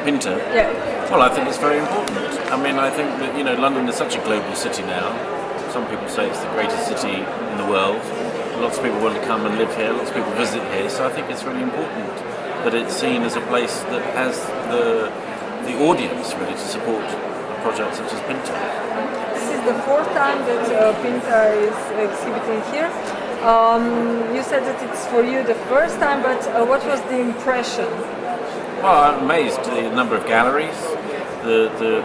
Pinta. Yeah. Well, I think it's very important. I mean, I think that, London is such a global city now. Some people say it's the greatest city in the world. Lots of people want to come and live here, lots of people visit here, so I think it's really important that it's seen as a place that has the audience really to support a project such as Pinta. This is the fourth time that Pinta is exhibiting here. You said that it's for you the first time, but what was the impression? Well, I'm amazed at the number of galleries, the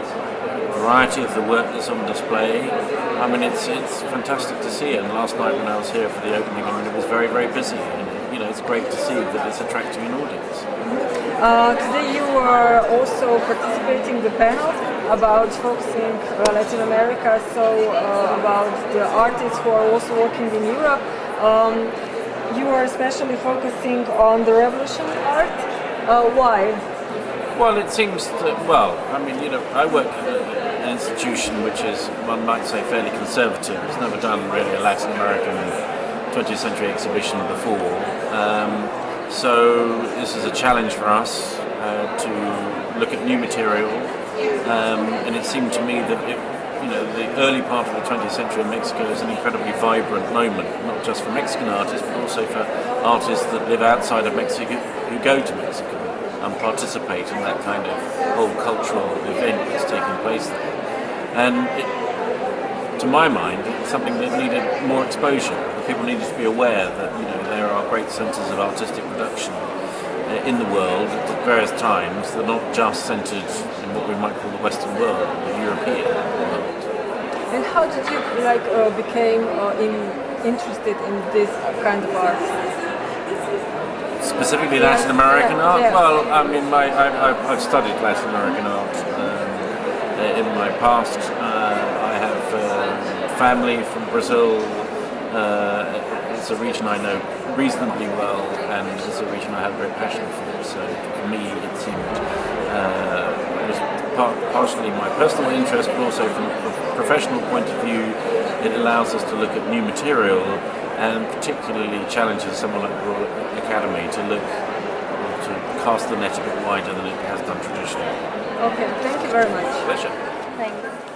variety of the work that's on display. I mean, it's fantastic to see. And last night when I was here for the opening, I mean, it was very, very busy. And it's great to see that it's attracting an audience. Today you are also participating in the panel about focusing Latin America, so about the artists who are also working in Europe. You are especially focusing on the revolution art. Why? Well, it seems that, I work at an institution which is, one might say, fairly conservative. It's never done really a Latin American 20th century exhibition before. So this is a challenge for us to look at new material. And it seemed to me that the early part of the 20th century in Mexico is an incredibly vibrant moment, not just for Mexican artists, but also for artists that live outside of Mexico who go to Mexico and participate in that kind of whole cultural event that's taking place there. And to my mind, it's something that needed more exposure. The people needed to be aware that there are great centres of artistic production in the world at various times. They're not just centred in what we might call the Western world, the European world. And how did you became interested in this kind of art? Specifically Latin American art? Yeah. Well, I mean, I've studied Latin American art in my past. I have family from Brazil. It's a region I know reasonably well, and it's a region I have a great passion for. So for me, it seemed it was partially my personal interest, but also from a professional point of view, it allows us to look at new material, and particularly challenges someone like the Royal Academy to cast the net a bit wider than it has done traditionally. Okay, thank you very much. Pleasure. Thanks.